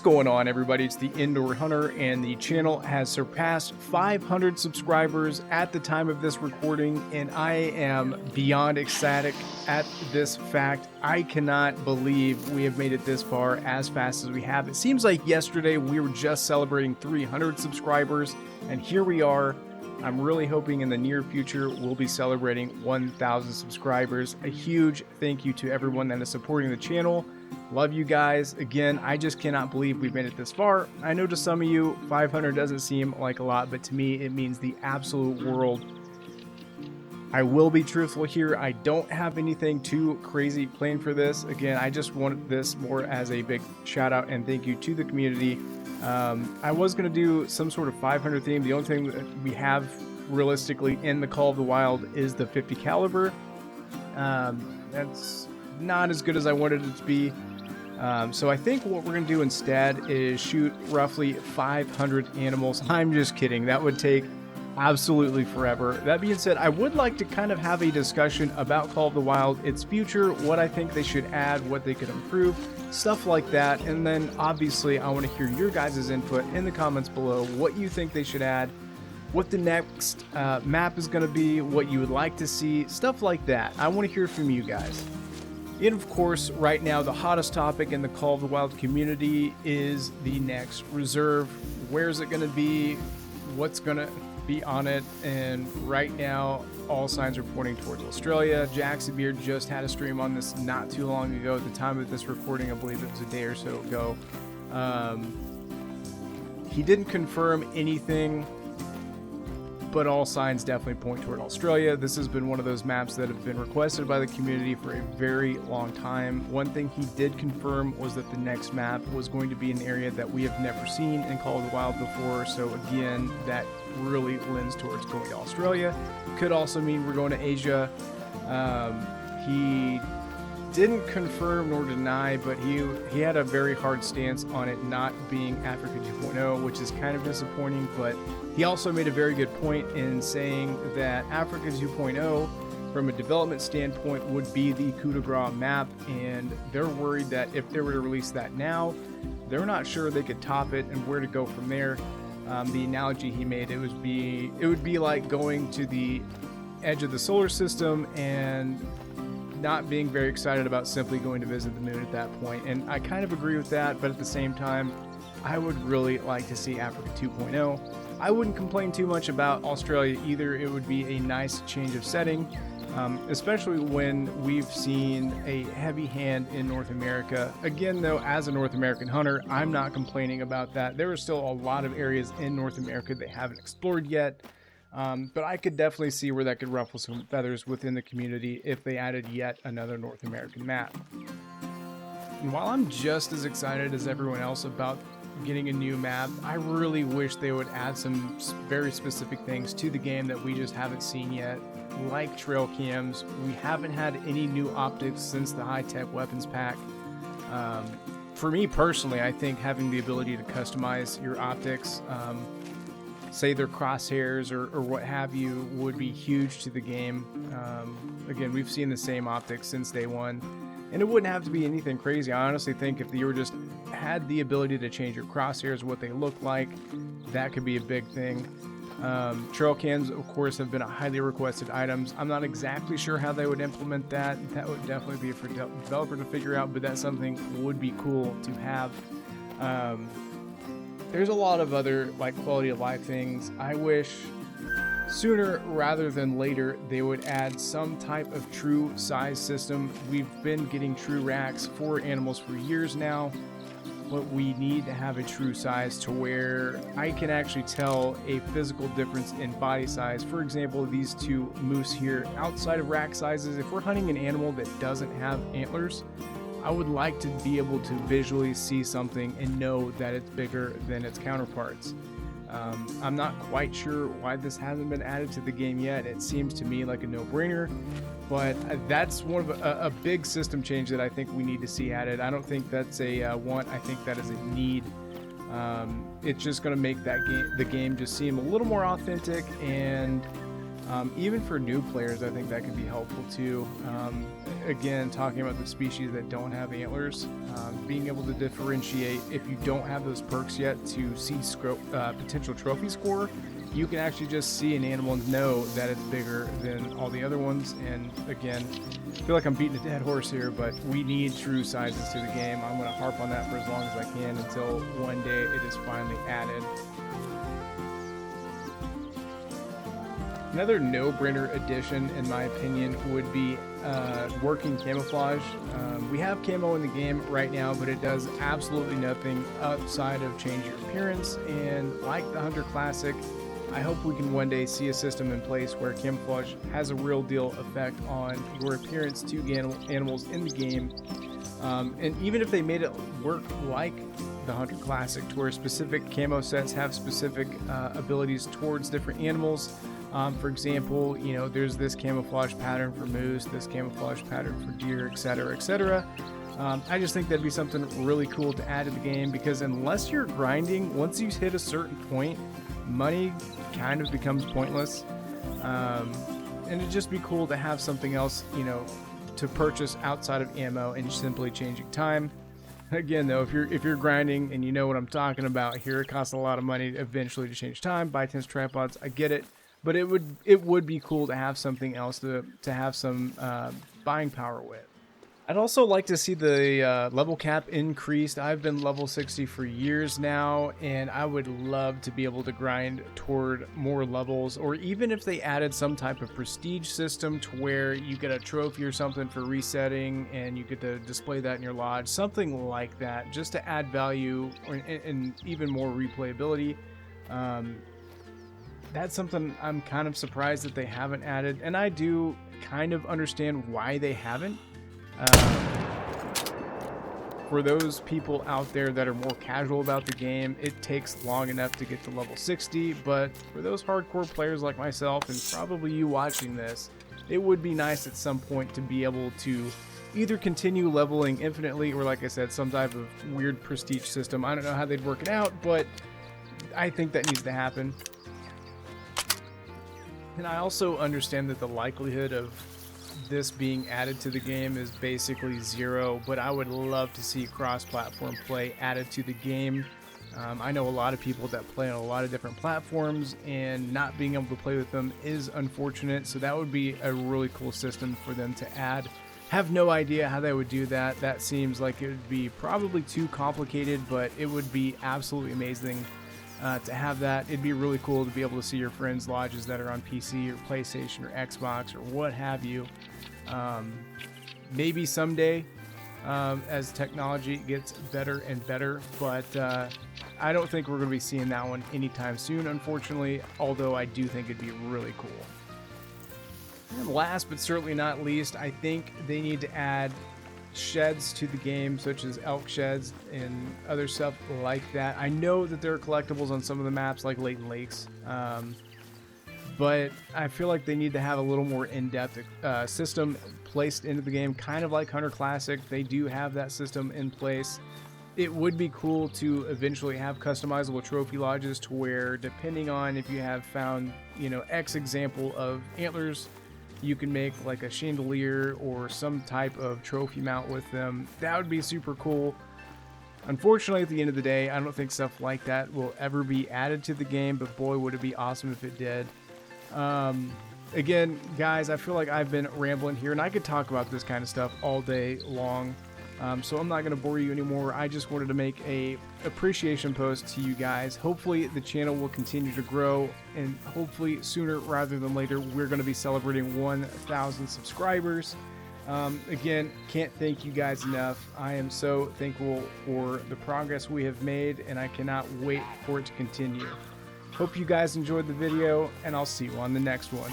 going on, everybody? It's the Indoor Hunter, and the channel has surpassed 500 subscribers at the time of this recording, and I am beyond ecstatic at this fact. I cannot believe we have made it this far as fast as we have. It seems like yesterday we were just celebrating 300 subscribers, and here we are. I'm really hoping in the near future we'll be celebrating 1,000 subscribers. A huge thank you to everyone that is supporting the channel. Love you guys. Again, I just cannot believe we've made it this far. I know to some of you 500 doesn't seem like a lot, but to me it means the absolute world. I will be truthful here. I don't have anything too crazy planned for this. Again, I just want this more as a big shout out and thank you to the community. I was going to do some sort of 500 theme. The only thing that we have realistically in the Call of the Wild is the 50 caliber. That's not as good as I wanted it to be. So I think what we're going to do instead is shoot roughly 500 animals. I'm just kidding. That would take absolutely forever. That being said, I would like to kind of have a discussion about Call of the Wild, its future, what I think they should add, what they could improve, stuff like that. And then obviously I want to hear your guys' input in the comments below, what you think they should add, what the next map is going to be, what you would like to see, stuff like that. I want to hear from you guys. And of course, right now, the hottest topic in the Call of the Wild community is the next reserve. Where is it going to be? What's going to be on it? And right now, all signs are pointing towards Australia. Jackson Beard just had a stream on this not too long ago. At the time of this recording, I believe it was a day or so ago. He didn't confirm anything, but all signs definitely point toward Australia. This has been one of those maps that have been requested by the community for a very long time. One thing he did confirm was that the next map was going to be an area that we have never seen in Call of the Wild before. So again, that really lends towards going to Australia. Could also mean we're going to Asia. He didn't confirm nor deny, but he had a very hard stance on it not being Africa 2.0, which is kind of disappointing, but he also made a very good point in saying that Africa 2.0 from a development standpoint would be the coup de grace map, and they're worried that if they were to release that now, they're not sure they could top it and where to go from there. The analogy he made, it would be like going to the edge of the solar system and not being very excited about simply going to visit the moon at that point. And I kind of agree with that, but at the same time, I would really like to see Africa 2.0. I wouldn't complain too much about Australia either. It would be a nice change of setting, especially when we've seen a heavy hand in North America. Again, though, as a North American hunter, I'm not complaining about that. There are still a lot of areas in North America they haven't explored yet. But I could definitely see where that could ruffle some feathers within the community if they added yet another North American map. And while I'm just as excited as everyone else about getting a new map, I really wish they would add some very specific things to the game that we just haven't seen yet, like trail cams. We haven't had any new optics since the high-tech weapons pack. For me personally, I think having the ability to customize your optics, say they're crosshairs or what have you, would be huge to the game. Again, we've seen the same optics since day one, and it wouldn't have to be anything crazy. I honestly think if you were just had the ability to change your crosshairs, what they look like, that could be a big thing. Trail cams, of course, have been a highly requested items. I'm not exactly sure how they would implement that. That would definitely be for developer to figure out, but that's something would be cool to have. There's a lot of other like quality of life things. I wish sooner rather than later they would add some type of true size system. We've been getting true racks for animals for years now, but we need to have a true size to where I can actually tell a physical difference in body size. For example, these two moose here, outside of rack sizes, if we're hunting an animal that doesn't have antlers, I would like to be able to visually see something and know that it's bigger than its counterparts. I'm not quite sure why this hasn't been added to the game yet. It seems to me like a no-brainer, but that's one of a big system change that I think we need to see added. I don't think that's a want. I think that is a need. It's just going to make the game just seem a little more authentic and Even for new players, I think that could be helpful too. Again, talking about the species that don't have antlers, being able to differentiate if you don't have those perks yet to see potential trophy score, you can actually just see an animal and know that it's bigger than all the other ones. And again, I feel like I'm beating a dead horse here, but we need true sizes to the game. I'm going to harp on that for as long as I can until one day it is finally added. Another no-brainer addition, in my opinion, would be working camouflage. We have camo in the game right now, but it does absolutely nothing outside of change your appearance. And like the Hunter Classic, I hope we can one day see a system in place where camouflage has a real deal effect on your appearance to animals in the game. And even if they made it work like the Hunter Classic, to where specific camo sets have specific abilities towards different animals. For example, you know, there's this camouflage pattern for moose, this camouflage pattern for deer, etc., etc. I just think that'd be something really cool to add to the game, because unless you're grinding, once you hit a certain point, money kind of becomes pointless. And it'd just be cool to have something else, you know, to purchase outside of ammo and simply changing time. Again, though, if you're grinding and you know what I'm talking about here, it costs a lot of money eventually to change time, buy 10 tripods. I get it. But it would be cool to have something else to have some buying power with. I'd also like to see the level cap increased. I've been level 60 for years now, and I would love to be able to grind toward more levels, or even if they added some type of prestige system to where you get a trophy or something for resetting and you get to display that in your lodge, something like that, just to add value and even more replayability. That's something I'm kind of surprised that they haven't added, and I do kind of understand why they haven't. For those people out there that are more casual about the game, it takes long enough to get to level 60, but for those hardcore players like myself, and probably you watching this, it would be nice at some point to be able to either continue leveling infinitely, or like I said, some type of weird prestige system. I don't know how they'd work it out, but I think that needs to happen. And I also understand that the likelihood of this being added to the game is basically zero, but I would love to see cross-platform play added to the game. I know a lot of people that play on a lot of different platforms, and not being able to play with them is unfortunate, so that would be a really cool system for them to add. Have no idea how they would do that. That seems like it would be probably too complicated, but it would be absolutely amazing to have that. It'd be really cool to be able to see your friends' lodges that are on PC or PlayStation or Xbox or what have you. Maybe someday, as technology gets better and better, but I don't think we're going to be seeing that one anytime soon, unfortunately, although I do think it'd be really cool. And last but certainly not least, I think they need to add sheds to the game, such as elk sheds and other stuff like that. I know that there are collectibles on some of the maps like Leighton Lakes, but I feel like they need to have a little more in-depth system placed into the game, kind of like Hunter Classic. They do have that system in place. It would be cool to eventually have customizable trophy lodges to where, depending on if you have found, you know, X example of antlers, you can make like a chandelier or some type of trophy mount with them. That would be super cool. Unfortunately, at the end of the day, I don't think stuff like that will ever be added to the game, but boy, would it be awesome if it did. Again, guys, I feel like I've been rambling here, and I could talk about this kind of stuff all day long. So I'm not going to bore you anymore. I just wanted to make a appreciation post to you guys. Hopefully the channel will continue to grow, and hopefully sooner rather than later we're going to be celebrating 1,000 subscribers. Again, can't thank you guys enough. I am so thankful for the progress we have made, and I cannot wait for it to continue. Hope you guys enjoyed the video, and I'll see you on the next one.